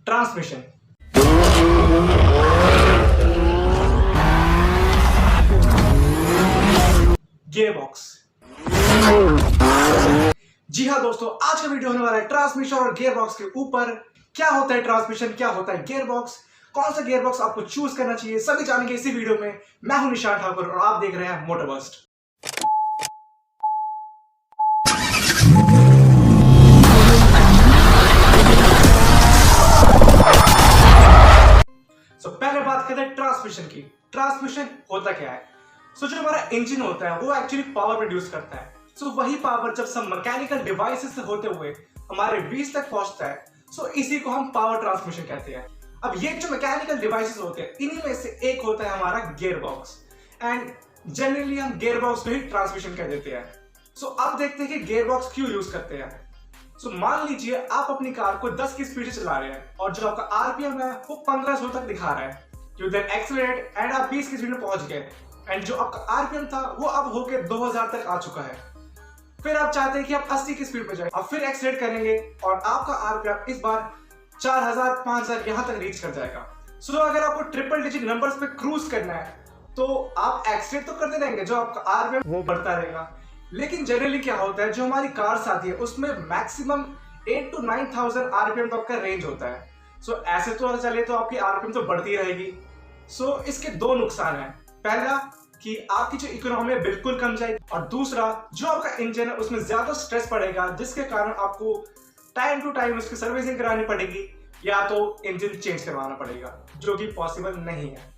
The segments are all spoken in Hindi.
ट्रांसमिशन। गियरबॉक्स। जी हाँ दोस्तों, आज का वीडियो होने वाला है ट्रांसमिशन और गियरबॉक्स के ऊपर। क्या होता है ट्रांसमिशन, क्या होता है गियरबॉक्स, कौन सा गियरबॉक्स आपको चूज करना चाहिए, सभी जानेंगे इसी वीडियो में। मैं हूं निशान ठाकुर और आप देख रहे हैं मोटर बस्ट। पहले बात करते हैं ट्रांसमिशन की। ट्रांसमिशन होता क्या है? जो हमारा इंजन होता है वो एक्चुअली पावर प्रोड्यूस करता है। वही पावर जब सब मैकेनिकल डिवाइसेस से होते हुए हमारे व्हील्स तक पहुंचता है, इसी को हम पावर ट्रांसमिशन कहते हैं। अब ये जो मैकेनिकल डिवाइसेस होते हैं, इन्हीं में से एक होता है हमारा गियर बॉक्स, एंड जनरली हम गियर बॉक्स को ही ट्रांसमिशन कह देते हैं। अब देखते हैं कि गियर बॉक्स क्यों यूज करते हैं। मान लीजिए आप अपनी कार को 10 की स्पीड से चला रहे हैं और जो आपका आरपीएम है वो 1500 तक दिखा रहा है। यू देन एक्सीलरेट एंड आप 20 की स्पीड में पहुंच गए, एंड जो आपका आरपीएम था वो अब होके 2000 तक आ चुका है। फिर आप चाहते हैं कि आप 80 की स्पीड पे जाए, आप फिर एक्सीलरेट करेंगे और आपका आरपीएम इस बार 4000 5000 यहां तक रीच कर जाएगा। अगर आपको ट्रिपल डिजिट नंबर्स पे क्रूज करना है तो आप एक्सीलरेट तो करते रहेंगे, जो आपका आरपीएम वो बढ़ता रहेगा। लेकिन जनरली क्या होता है, जो हमारी कार्स आती है उसमें मैक्सिमम 8 to 9000 आरपीएम तक का रेंज होता है। ऐसे तो चले तो आपकी आरपीएम तो बढ़ती रहेगी। इसके दो नुकसान है। पहला कि आपकी जो इकोनॉमी है बिल्कुल कम जाएगी, और दूसरा जो आपका इंजन है उसमें ज्यादा स्ट्रेस पड़ेगा, जिसके कारण आपको टाइम टू टाइम उसकी सर्विसिंग करानी पड़ेगी या तो इंजन चेंज करवाना पड़ेगा, जो कि पॉसिबल नहीं है।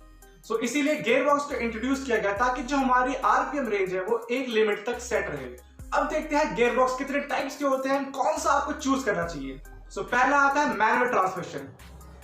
इसीलिए गियरबॉक्स को इंट्रोड्यूस किया गया ताकि जो हमारी आरपीएम रेंज है वो एक लिमिट तक सेट रहे। अब देखते हैं गियरबॉक्स कितने टाइप्स के होते हैं, कौन सा आपको चूज करना चाहिए। पहला आता है मैनुअल ट्रांसमिशन।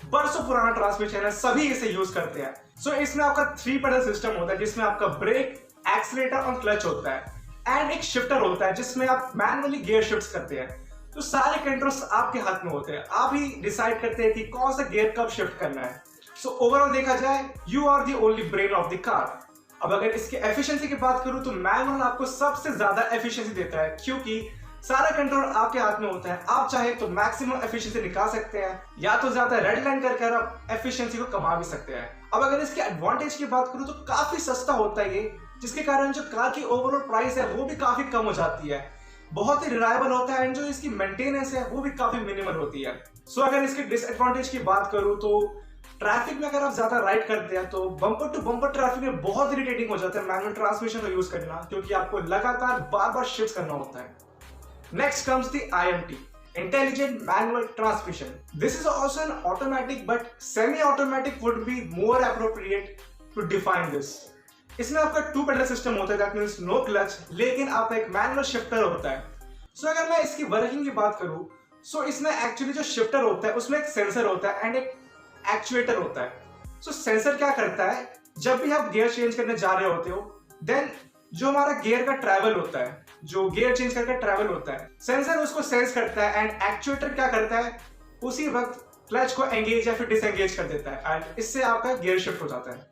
बरसों पुराना ट्रांसमिशन है, सभी इसे यूज करते हैं। इसमें आपका 3 पेडल सिस्टम होता है, जिसमें आपका ब्रेक, एक्सीलरेटर और क्लच होता है, एंड एक शिफ्टर होता है जिसमें आप मैनुअली गियर शिफ्ट करते हैं। सारे कंट्रोल्स आपके हाथ में होते हैं, आप ही डिसाइड करते हैं कि कौन सा गियर कब शिफ्ट करना है। ओवरऑल देखा जाए, you are the only brain of the car. अब अगर इसके एफिशिएंसी की बात करूं तो मैनुअल आपको सबसे ज्यादा एफिशिएंसी देता है, क्योंकि सारा कंट्रोल आपके हाथ में होता है। आप चाहे तो मैक्सिमम एफिशिएंसी निकाल सकते हैं, या तो ज्यादा रेड लाइन करके आप एफिशिएंसी को कमा भी सकते हैं। अब अगर इसके एडवांटेज की बात करूं तो काफी सस्ता होता है ये, जिसके कारण जो कार की ओवरऑल प्राइस है वो भी काफी कम हो जाती है। बहुत ही रिलायबल होता है, एंड जो इसकी मेंटेनेंस है वो भी काफी मिनिमल होती है। अगर इसके डिसएडवांटेज की बात करूं तो ट्रैफिक में अगर आप ज्यादा राइड करते हैं तो बम्पर टू बम्पर ट्रैफिक में बहुत इरिटेटिंग हो जाता है मैनुअल ट्रांसमिशन का यूज करना, क्योंकि आपको लगातार बार बार शिफ्ट करना होता है। Next comes the IMT, intelligent manual transmission. This is also an automatic, but semi automatic would be more appropriate to define this. इसमें आपका 2 पेडल सिस्टम होता है, दैट मींस नो क्लच, लेकिन आपका एक मैनुअल शिफ्टर होता है। अगर मैं इसकी वर्किंग की बात करूं, इसमें एक्चुअली जो शिफ्टर होता है उसमें एक सेंसर होता है एंड एक एक्चुएटर होता है। सेंसर क्या करता है, जब भी आप गियर चेंज करने जा रहे होते हो, देन जो हमारा गियर का ट्रैवल होता है, जो गियर चेंज करके ट्रैवल होता है, सेंसर उसको सेंस करता है, एंड एक्चुएटर क्या करता है, उसी वक्त क्लच को एंगेज या फिर डिसएंगेज कर देता है, एंड इससे आपका गियर शिफ्ट हो जाता है।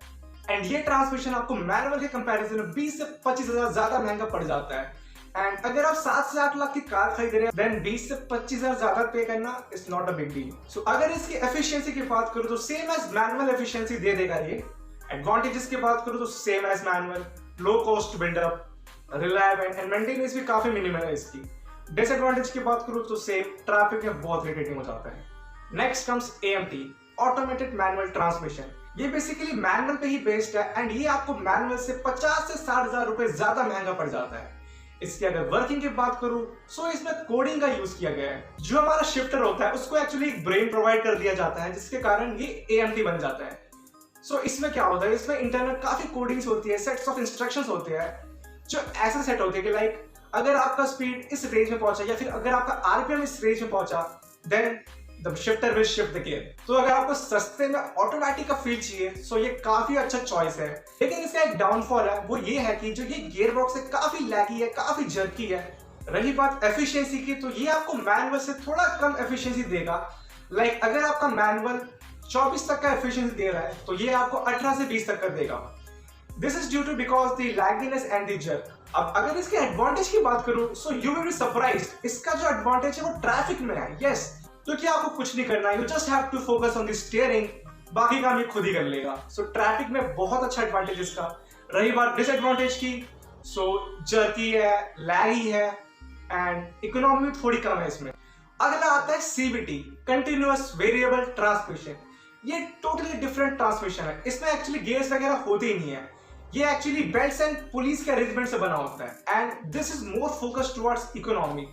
एंड ये ट्रांसमिशन आपको मैनुअल के कंपैरिजन में 20 से 25 हजार ज्यादा महंगा पड़ जाता है। एंड अगर आप 7 से 8 लाख की कार खरीद रहे हैं, देन 20 से 25 हजार ज्यादा पे करना is not a big deal. अगर इसकी एफिशिएंसी की बात करूं तो सेम एज मैनुअल एफिशिएंसी दे देगा ये। एडवांटेजेस की बात करूं तो same as manual, low cost buildup, reliable, and maintenance भी काफी मिनिमल है इसकी। डिसएडवांटेज की बात करूं तो सेम, ट्रैफिक में बहुत इरिटेटिंग हो जाता है। Next comes AMT, automated manual transmission. ये बेसिकली मैनुअल पे ही बेस्ड है, एंड ये आपको मैनुअल से 50 से 60 हजार रुपए ज्यादा महंगा पड़ जाता है। इसकी अगर वर्किंग की बात करूं इसमें कोडिंग का यूज किया गया है। जो हमारा शिफ्टर होता है उसको एक्चुअली एक ब्रेन प्रोवाइड कर दिया जाता है, जिसके कारण ये AMT बन जाता है। इसमें क्या होता है, इसमें इंटरनल काफी कोडिंग्स होती है, सेट्स ऑफ इंस्ट्रक्शंस होते हैं, जो ऐसे सेट होते हैं कि लाइक अगर आपका स्पीड इस रेंज में पहुंचा या फिर अगर आपका आरपीएम इस रेंज में पहुंचा, then the shifter will shift the gear. अगर आपको सस्ते में ऑटोमेटिक का फील चाहिए, ये काफी अच्छा चॉइस है। लेकिन इसका एक डाउनफॉल है, वो ये है कि जो ये गियरबॉक्स है काफी लैगी है, काफी जर्की है। रही बात एफिशिएंसी की, तो ये आपको मैनुअल से थोड़ा कम एफिशिएंसी देगा। लाइक अगर आपका मैनुअल 24 तक का एफिशिएंसी दे रहा है, तो ये आपको 18 से 20 तक का देगा। This is due to because the lagginess and the jerk. अब अगर इसके एडवांटेज की बात करूं, यू विल बी सरप्राइज्ड। इसका जो एडवांटेज है वो ट्रैफिक में है। यस, क्योंकि आपको कुछ नहीं करना है, you just have to focus on the steering, बाकी काम ये खुद ही कर लेगा। सो ट्रैफिक में बहुत अच्छा एडवांटेज इसका। रही बात डिसएडवांटेज की, सो जर्की है, लैगी है एंड इकोनॉमी थोड़ी कम है इसमें। अगला आता है सीवीटी, कंटिन्यूअस वेरिएबल ट्रांसमिशन। ये टोटली डिफरेंट ट्रांसमिशन है, इसमें एक्चुअली गियर्स वगैरह होते ही नहीं है। ये एक्चुअली बेल्ट्स एंड पुलिस के अरेंजमेंट से बना होता है and this is more focused towards economy.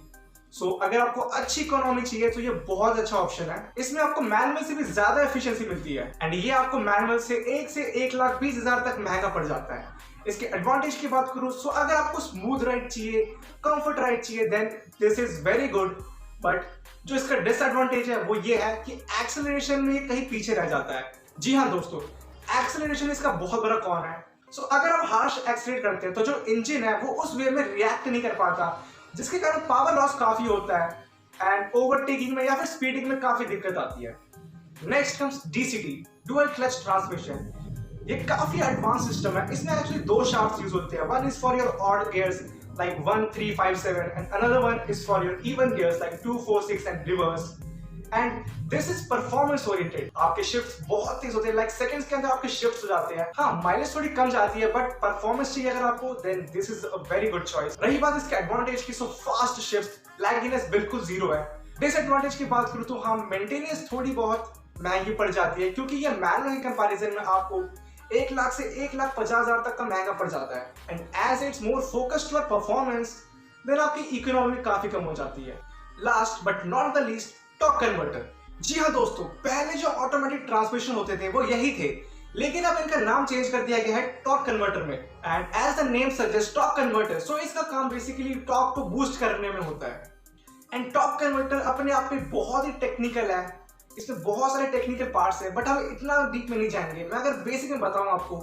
So अगर आपको अच्छी इकोनॉमी चाहिए तो ये बहुत अच्छा ऑप्शन है। इसमें आपको मैनुअल से भी ज्यादा एफिशिएंसी मिलती है एंड ये आपको मैनुअल से 1,20,000 तक महंगा पड़ जाता है। इसके एडवांटेज की बात करूं, सो अगर आपको स्मूथ राइड चाहिए, कंफर्ट राइड चाहिए, then this is very good. But जो इसका डिसएडवांटेज है वो ये है कि एक्सेलरेशन में कहीं पीछे रह जाता है। जी हाँ दोस्तों, एक्सेलरेशन इसका बहुत बड़ा कॉन है। सो अगर आप हार्श एक्सेलरेट करते हैं तो जो इंजन है वो उस वे में रिएक्ट नहीं कर पाता, जिसके कारण पावर लॉस काफी होता है एंड ओवरटेकिंग में या फिर स्पीडिंग में काफी दिक्कत आती है। Next comes DCT, dual clutch transmission. ये काफी एडवांस सिस्टम है। इसमें एक्चुअली दो शाफ्ट्स यूज होते हैं, one is for your odd gears like 1, 3, 5, 7 and another one is for your even gears like 2, 4, 6 and reverse and this is performance oriented। आपके शिफ्ट्स बहुत तेज होते हैं, like सेकंड्स के अंदर आपके शिफ्ट्स हो जाते हैं। हाँ, माइलेज थोड़ी कम जाती है बट परफॉर्मेंस चाहिए अगर आपको, then this is a very good choice। रही बात इसके एडवांटेज की, सो फास्ट शिफ्ट्स, लैगिनेस बिल्कुल जीरो है। डिसएडवांटेज की बात करूँ तो हाँ, मेंटेनेंस थोड़ी बहुत महंगी पड़ जाती है क्योंकि ये मैनुअल के कंपैरिजन में आपको 1 लाख से 1,50,000 तक का महंगा पड़ जाता है and as it's more focused toward performance, then आपकी इकोनॉमी काफी कम हो जाती है। Last but not the least, torque converter. जी हाँ दोस्तों, पहले जो ऑटोमेटिक ट्रांसमिशन होते थे वो यही थे, लेकिन अब इनका नाम चेंज कर दिया गया है टॉर्क कन्वर्टर में and as the name suggest torque converter, so इसका काम बेसिकली टॉर्क को बूस्ट करने में होता है। एंड टॉर्क कन्वर्टर अपने आप में बहुत ही टेक्निकल है, इसमें बहुत सारे टेक्निकल पार्ट्स हैं बट हम इतना डीप में नहीं जाएंगे। मैं अगर बेसिक में बताऊं आपको,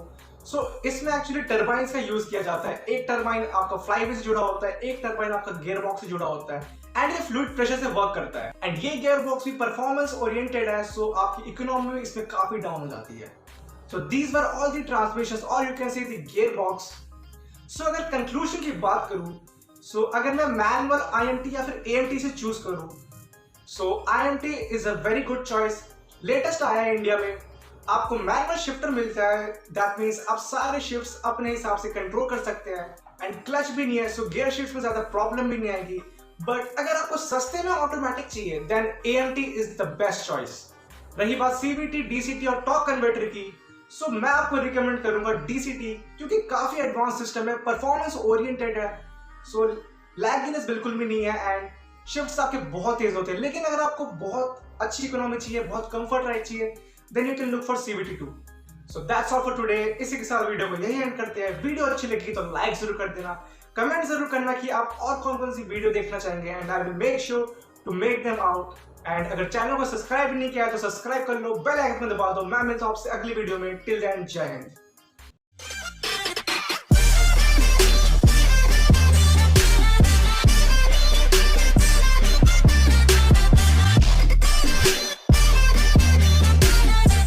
सो इसमें एक्चुअली टरबाइंस का यूज किया जाता है। एक टरबाइन आपका फ्लाईव्हील से जुड़ा होता है, एक टरबाइन आपका गियर बॉक्स से जुड़ा होता है एंड ये फ्लूइड प्रेशर से वर्क करता है एंड ये गियर बॉक्स भी परफॉर्मेंस ओरिएंटेड है, सो आपकी इकोनॉमी इसमें काफी डाउन हो जाती है। So these were all the transmissions और you can see the gear box. So अगर कंक्लूजन की बात करूं, सो अगर मैं मैनुअल, आईएमटी या फिर एएमटी से चूज करूं, सो IMT is a very good choice. Latest आया है इंडिया में, आपको मैनुअल शिफ्टर मिलता है, दैट मींस आप सारे शिफ्ट्स अपने हिसाब से कंट्रोल कर सकते हैं एंड क्लच भी नहीं है, सो गियर शिफ्ट में ज्यादा प्रॉब्लम भी नहीं आएगी। बट अगर आपको सस्ते में ऑटोमेटिक चाहिए then AMT is the best choice. रही बात CVT, DCT और टॉर्क कन्वर्टर की, सो मैं आपको रिकमेंड करूंगा DCT क्योंकि काफी एडवांस सिस्टम है, परफॉर्मेंस ओरिएंटेड है, सो लैगिनेस बिल्कुल भी नहीं है एंड शिफ्ट्स आपके बहुत तेज होते हैं। लेकिन अगर आपको बहुत अच्छी इकोनॉमी चाहिए, बहुत कंफर्ट राइड चाहिए, then you can look for CVT2। So that's all for today. इसी के साथ वीडियो को यही एंड करते हैं। वीडियो अच्छी लगी तो लाइक जरूर कर देना, कमेंट जरूर करना कि आप और कौन कौन सी वीडियो देखना चाहेंगे and I will make sure to make them out. And अगर चैनल को सब्सक्राइब नहीं किया तो सब्सक्राइब कर लो, बेल आइकन दबा दो। मैं मिलता हूं आपसे अगली वीडियो में। टिल देन, जय हिंद।